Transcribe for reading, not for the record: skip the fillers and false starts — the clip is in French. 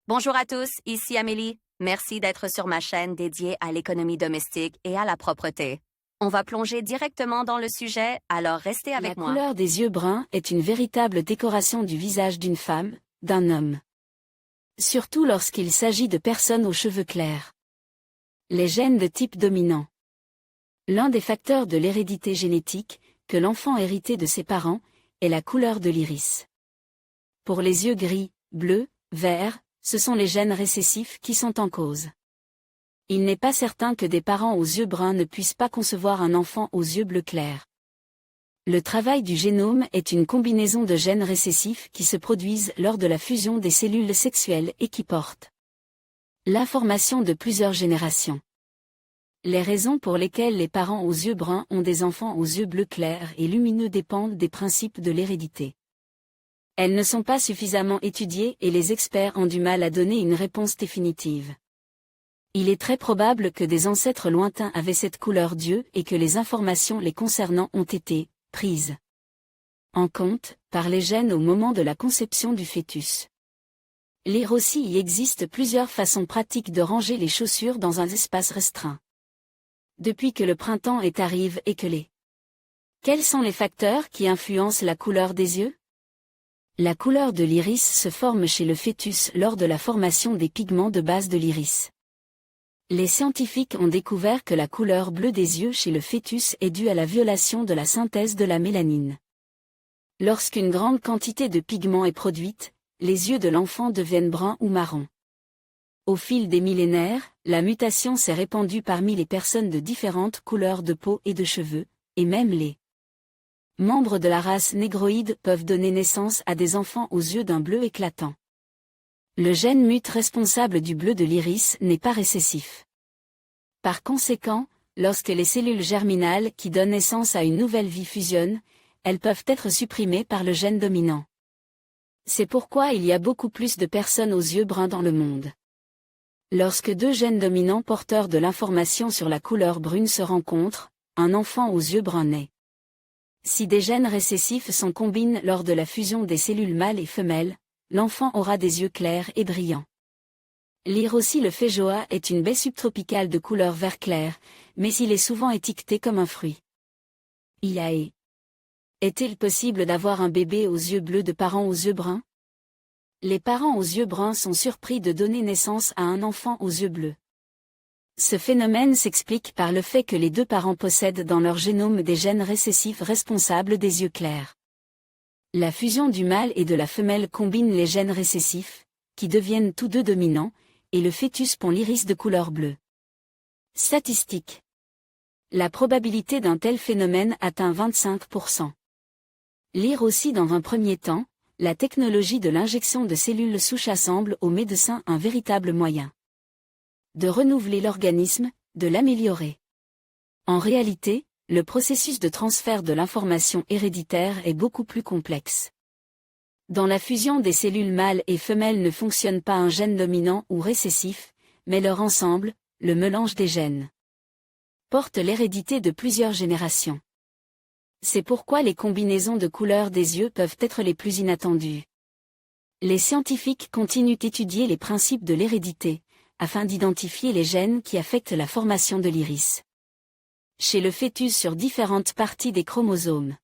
Bonjour à tous, ici Amélie. Merci d'être sur ma chaîne dédiée à l'économie domestique et à la propreté. On va plonger directement dans le sujet, alors restez avec moi. La couleur des yeux bruns est une véritable décoration du visage d'une femme, d'un homme. Surtout lorsqu'il s'agit de personnes aux cheveux clairs. Les gènes de type dominant. L'un des facteurs de l'hérédité génétique, que l'enfant hérité de ses parents, est la couleur de l'iris. Pour les yeux gris, bleus, verts, ce sont les gènes récessifs qui sont en cause. Il n'est pas certain que des parents aux yeux bruns ne puissent pas concevoir un enfant aux yeux bleus clairs. Le travail du génome est une combinaison de gènes récessifs qui se produisent lors de la fusion des cellules sexuelles et qui portent l'information de plusieurs générations. Les raisons pour lesquelles les parents aux yeux bruns ont des enfants aux yeux bleus clairs et lumineux dépendent des principes de l'hérédité. Elles ne sont pas suffisamment étudiées et les experts ont du mal à donner une réponse définitive. Il est très probable que des ancêtres lointains avaient cette couleur d'yeux et que les informations les concernant ont été prises en compte par les gènes au moment de la conception du fœtus. Lire aussi, il existe plusieurs façons pratiques de ranger les chaussures dans un espace restreint. Depuis que le printemps arrive et que les... Quels sont les facteurs qui influencent la couleur des yeux? La couleur de l'iris se forme chez le fœtus lors de la formation des pigments de base de l'iris. Les scientifiques ont découvert que la couleur bleue des yeux chez le fœtus est due à la violation de la synthèse de la mélanine. Lorsqu'une grande quantité de pigments est produite, les yeux de l'enfant deviennent bruns ou marrons. Au fil des millénaires, la mutation s'est répandue parmi les personnes de différentes couleurs de peau et de cheveux, et même les membres de la race négroïde peuvent donner naissance à des enfants aux yeux d'un bleu éclatant. Le gène MUT responsable du bleu de l'iris n'est pas récessif. Par conséquent, lorsque les cellules germinales qui donnent naissance à une nouvelle vie fusionnent, elles peuvent être supprimées par le gène dominant. C'est pourquoi il y a beaucoup plus de personnes aux yeux bruns dans le monde. Lorsque deux gènes dominants porteurs de l'information sur la couleur brune se rencontrent, un enfant aux yeux bruns naît. Si des gènes récessifs s'en combinent lors de la fusion des cellules mâles et femelles, l'enfant aura des yeux clairs et brillants. Lire aussi, le feijoa est une baie subtropicale de couleur vert clair, mais il est souvent étiqueté comme un fruit. Est-il possible d'avoir un bébé aux yeux bleus de parents aux yeux bruns? Les parents aux yeux bruns sont surpris de donner naissance à un enfant aux yeux bleus. Ce phénomène s'explique par le fait que les deux parents possèdent dans leur génome des gènes récessifs responsables des yeux clairs. La fusion du mâle et de la femelle combine les gènes récessifs, qui deviennent tous deux dominants, et le fœtus pond l'iris de couleur bleue. Statistiques. La probabilité d'un tel phénomène atteint 25%. Lire aussi, dans un premier temps, la technologie de l'injection de cellules souches semble aux médecins un véritable moyen de renouveler l'organisme, de l'améliorer. En réalité, le processus de transfert de l'information héréditaire est beaucoup plus complexe. Dans la fusion des cellules mâles et femelles ne fonctionne pas un gène dominant ou récessif, mais leur ensemble, le mélange des gènes, porte l'hérédité de plusieurs générations. C'est pourquoi les combinaisons de couleurs des yeux peuvent être les plus inattendues. Les scientifiques continuent d'étudier les principes de l'hérédité, afin d'identifier les gènes qui affectent la formation de l'iris chez le fœtus sur différentes parties des chromosomes.